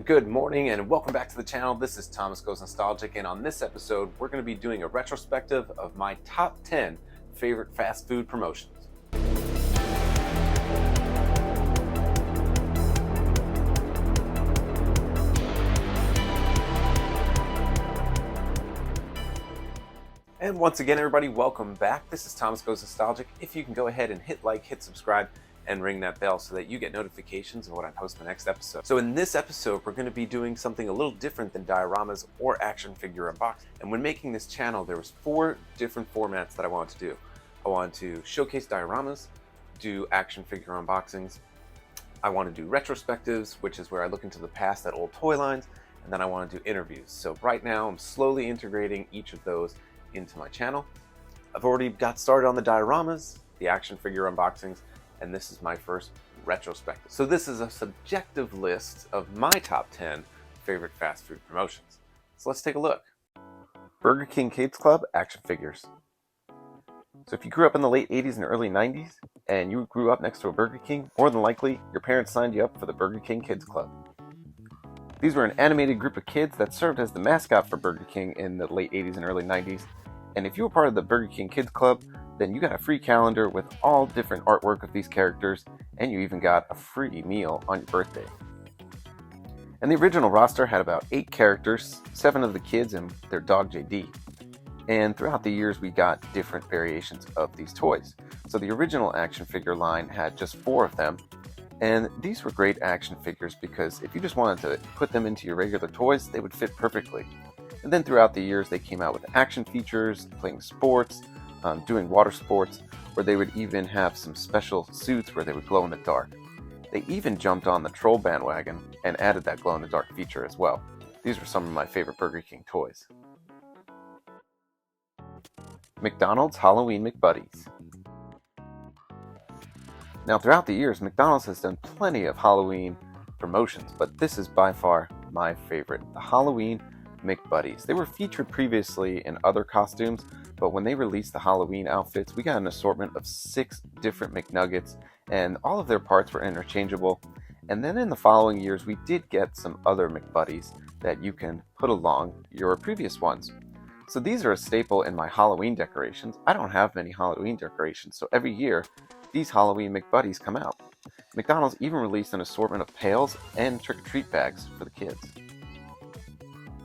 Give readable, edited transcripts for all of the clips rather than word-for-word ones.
Good morning and welcome back to the channel. This is Thomas Goes Nostalgic, and on this episode we're going to be doing a retrospective of my top 10 favorite fast food promotions. And once again, everybody, welcome back. This is Thomas Goes Nostalgic. If you can go ahead and hit like, hit subscribe, and ring that bell so that you get notifications of when I post my next episode. So in this episode, we're going to be doing something a little different than dioramas or action figure unboxing. And when making this channel, there was 4 different formats that I wanted to do. I wanted to showcase dioramas, do action figure unboxings, I want to do retrospectives, which is where I look into the past at old toy lines, and then I want to do interviews. So right now, I'm slowly integrating each of those into my channel. I've already got started on the dioramas, the action figure unboxings, and this is my first retrospective. So this is a subjective list of my top 10 favorite fast food promotions. So let's take a look. Burger King Kids Club action figures. So if you grew up in the late 80s and early 90s, and you grew up next to a Burger King, more than likely your parents signed you up for the Burger King Kids Club. These were an animated group of kids that served as the mascot for Burger King in the late 80s and early 90s. And if you were part of the Burger King Kids Club, then you got a free calendar with all different artwork of these characters, and you even got a free meal on your birthday. And the original roster had about 8 characters, 7 of the kids and their dog JD. And throughout the years, we got different variations of these toys. So the original action figure line had just 4 of them, and these were great action figures because if you just wanted to put them into your regular toys, they would fit perfectly. And then throughout the years, they came out with action features, playing sports, doing water sports, where they would even have some special suits where they would glow in the dark. They even jumped on the troll bandwagon and added that glow in the dark feature as well. These were some of my favorite Burger King toys. McDonald's Halloween Mcbuddies. Now throughout the years, McDonald's has done plenty of Halloween promotions, but this is by far my favorite, the Halloween Mcbuddies. They were featured previously in other costumes, but when they released the Halloween outfits, we got an assortment of 6 different McNuggets, and all of their parts were interchangeable. And then in the following years, we did get some other McBuddies that you can put along your previous ones. So these are a staple in my Halloween decorations. I don't have many Halloween decorations, so every year, these Halloween McBuddies come out. McDonald's even released an assortment of pails and trick-or-treat bags for the kids.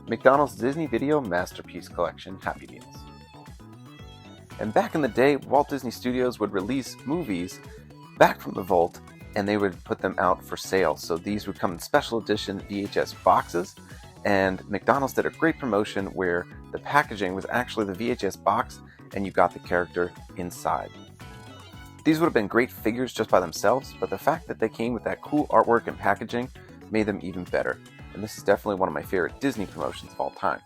McDonald's Disney Video Masterpiece Collection Happy Meals. And back in the day, Walt Disney Studios would release movies back from the vault, and they would put them out for sale. So these would come in special edition VHS boxes, and McDonald's did a great promotion where the packaging was actually the VHS box, and you got the character inside. These would have been great figures just by themselves, but the fact that they came with that cool artwork and packaging made them even better. And this is definitely one of my favorite Disney promotions of all time.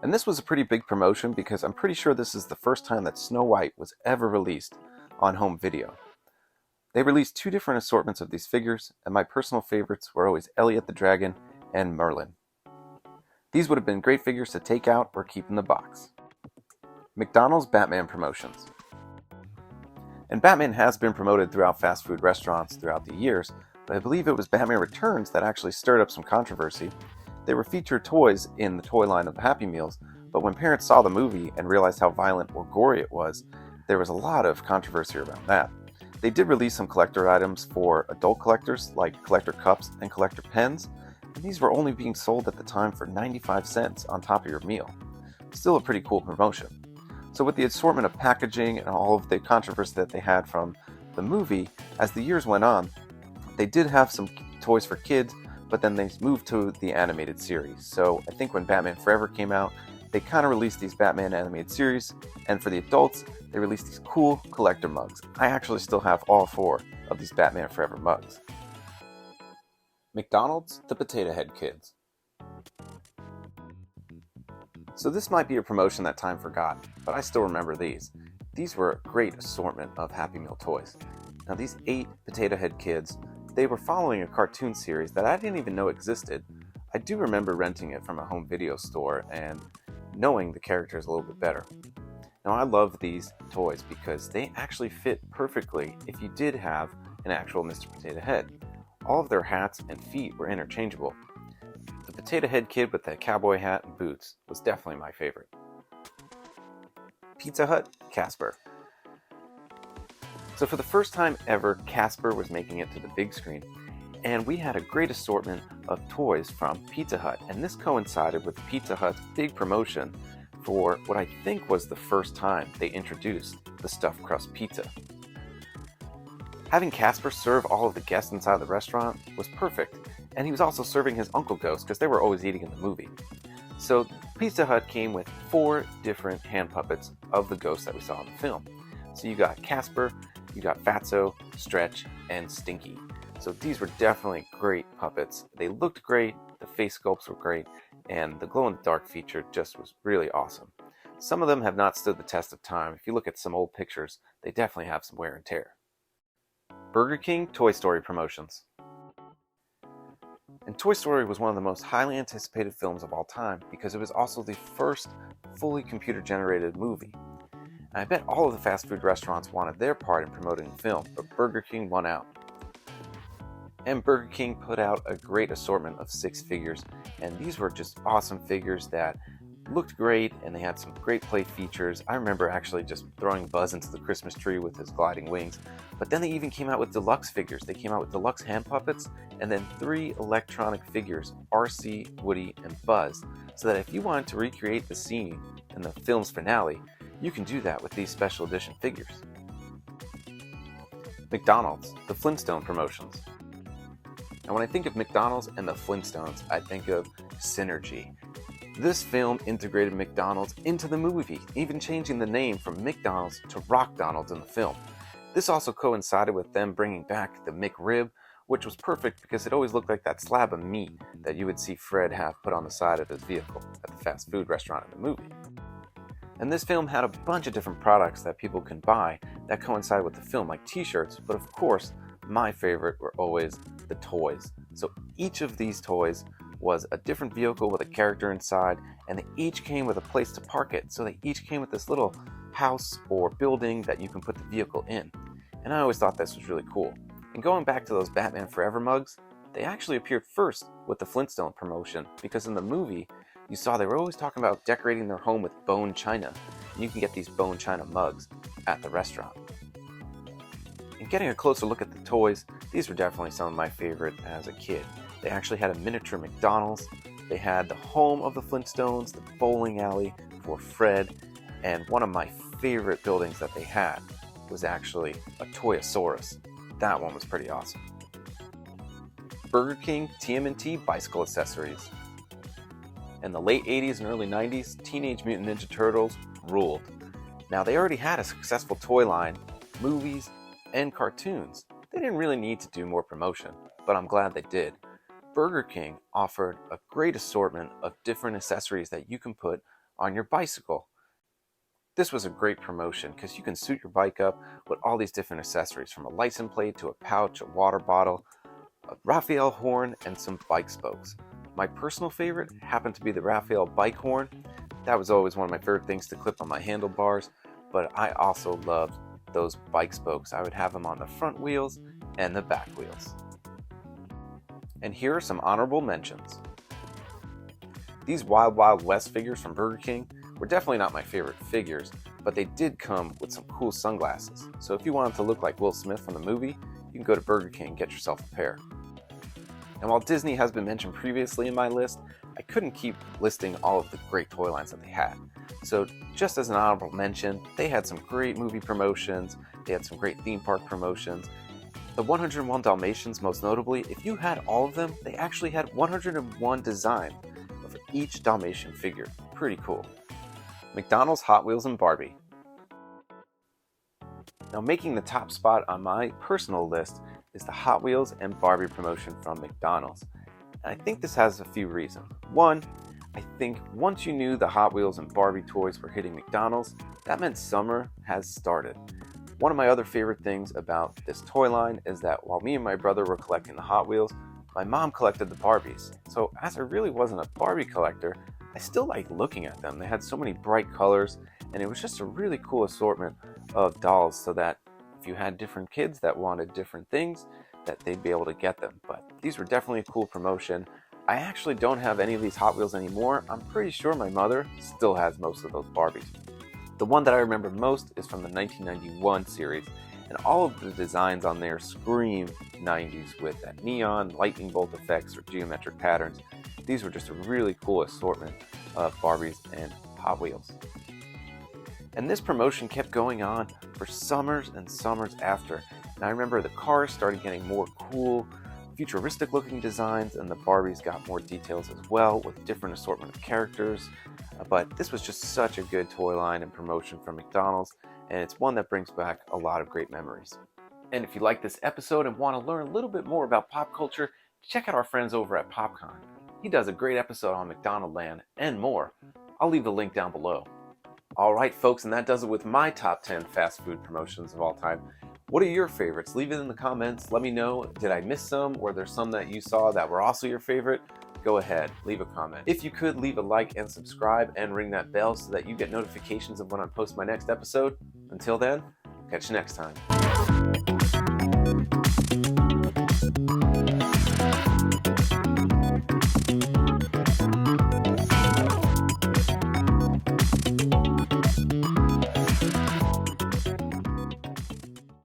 And this was a pretty big promotion because I'm pretty sure this is the first time that Snow White was ever released on home video. They released 2 different assortments of these figures, and my personal favorites were always Elliot the Dragon and Merlin. These would have been great figures to take out or keep in the box. McDonald's Batman promotions. And Batman has been promoted throughout fast food restaurants throughout the years, but I believe it was Batman Returns that actually stirred up some controversy. They were featured toys in the toy line of the Happy Meals, but when parents saw the movie and realized how violent or gory it was, there was a lot of controversy around that. They did release some collector items for adult collectors, like collector cups and collector pens, and these were only being sold at the time for 95 cents on top of your meal. Still a pretty cool promotion. So with the assortment of packaging and all of the controversy that they had from the movie, as the years went on, they did have some toys for kids, but then they moved to the animated series. So I think when Batman Forever came out, they kind of released these Batman animated series, and for the adults, they released these cool collector mugs. I actually still have all 4 of these Batman Forever mugs. McDonald's The Potato Head Kids. So this might be a promotion that time forgot, but I still remember these. These were a great assortment of Happy Meal toys. Now these 8 Potato Head Kids, they were following a cartoon series that I didn't even know existed. I do remember renting it from a home video store and knowing the characters a little bit better. Now I love these toys because they actually fit perfectly if you did have an actual Mr. Potato Head. all of their hats and feet were interchangeable. The potato head kid with the cowboy hat and boots was definitely my favorite. Pizza Hut Casper. So for the first time ever, Casper was making it to the big screen, and we had a great assortment of toys from Pizza Hut, and this coincided with Pizza Hut's big promotion for what I think was the first time they introduced the stuffed crust pizza. Having Casper serve all of the guests inside the restaurant was perfect, and he was also serving his Uncle Ghost because they were always eating in the movie. So Pizza Hut came with 4 different hand puppets of the ghost that we saw in the film. So you got Casper, you got Fatso, Stretch, and Stinky. So these were definitely great puppets. They looked great, the face sculpts were great, and the glow-in-the-dark feature just was really awesome. Some of them have not stood the test of time. If you look at some old pictures, they definitely have some wear and tear. Burger King Toy Story promotions. And Toy Story was one of the most highly anticipated films of all time because it was also the first fully computer-generated movie. And I bet all of the fast food restaurants wanted their part in promoting the film, but Burger King won out. And Burger King put out a great assortment of 6 figures, and these were just awesome figures that looked great, and they had some great play features. I remember actually just throwing Buzz into the Christmas tree with his gliding wings, but then they even came out with deluxe figures. They came out with deluxe hand puppets, and then 3 electronic figures, RC, Woody, and Buzz, so that if you wanted to recreate the scene in the film's finale, you can do that with these special edition figures. McDonald's, the Flintstone promotions. Now when I think of McDonald's and the Flintstones, I think of synergy. This film integrated McDonald's into the movie, even changing the name from McDonald's to Rockdonald's in the film. This also coincided with them bringing back the McRib, which was perfect because it always looked like that slab of meat that you would see Fred have put on the side of his vehicle at the fast food restaurant in the movie. And this film had a bunch of different products that people can buy that coincide with the film, like t-shirts, but of course, my favorite were always the toys. So each of these toys was a different vehicle with a character inside, and they each came with a place to park it. So they each came with this little house or building that you can put the vehicle in. And I always thought this was really cool. And going back to those Batman Forever mugs, they actually appeared first with the Flintstone promotion, because in the movie, you saw they were always talking about decorating their home with bone china, and you can get these bone china mugs at the restaurant. And getting a closer look at the toys, these were definitely some of my favorite as a kid. They actually had a miniature McDonald's, they had the home of the Flintstones, the bowling alley for Fred, and one of my favorite buildings that they had was actually a Toyosaurus. That one was pretty awesome. Burger King TMNT bicycle accessories. In the late 80s and early 90s, Teenage Mutant Ninja Turtles ruled. Now they already had a successful toy line, movies, and cartoons. They didn't really need to do more promotion, but I'm glad they did. Burger King offered a great assortment of different accessories that you can put on your bicycle. This was a great promotion because you can suit your bike up with all these different accessories, from a license plate to a pouch, a water bottle, a Raphael horn, and some bike spokes. My personal favorite happened to be the Raphael bike horn. That was always one of my favorite things to clip on my handlebars, but I also loved those bike spokes. I would have them on the front wheels and the back wheels. And here are some honorable mentions. These Wild Wild West figures from Burger King were definitely not my favorite figures, but they did come with some cool sunglasses. So if you wanted to look like Will Smith from the movie, you can go to Burger King and get yourself a pair. And while Disney has been mentioned previously in my list, I couldn't keep listing all of the great toy lines that they had. So just as an honorable mention, they had some great movie promotions, they had some great theme park promotions. The 101 Dalmatians, most notably, if you had all of them, they actually had 101 designs for each Dalmatian figure. Pretty cool. McDonald's, Hot Wheels, and Barbie. Now making the top spot on my personal list is the Hot Wheels and Barbie promotion from McDonald's. And I think this has a few reasons. One, I think once you knew the Hot Wheels and Barbie toys were hitting McDonald's, that meant summer has started. One of my other favorite things about this toy line is that while me and my brother were collecting the Hot Wheels, my mom collected the Barbies. So as I really wasn't a Barbie collector, I still liked looking at them. They had so many bright colors, and it was just a really cool assortment of dolls, so that if you had different kids that wanted different things, that they'd be able to get them. But these were definitely a cool promotion. I actually don't have any of these Hot Wheels anymore. I'm pretty sure my mother still has most of those Barbies. The one that I remember most is from the 1991 series, and all of the designs on there scream 90s with that neon, lightning bolt effects, or geometric patterns. These were just a really cool assortment of Barbies and Hot Wheels. And this promotion kept going on for summers and summers after. And I remember the cars started getting more cool, futuristic looking designs, and the Barbies got more details as well with different assortment of characters. But this was just such a good toy line and promotion from McDonald's, and it's one that brings back a lot of great memories. And if you like this episode and want to learn a little bit more about pop culture, check out our friends over at PopCon. He does a great episode on Mcdonaldland and more. I'll leave the link down below. Alright folks, and that does it with my top 10 fast food promotions of all time. What are your favorites? Leave it in the comments. Let me know, did I miss some? Were there some that you saw that were also your favorite? Go ahead, leave a comment. If you could, leave a like and subscribe and ring that bell so that you get notifications of when I post my next episode. Until then, catch you next time.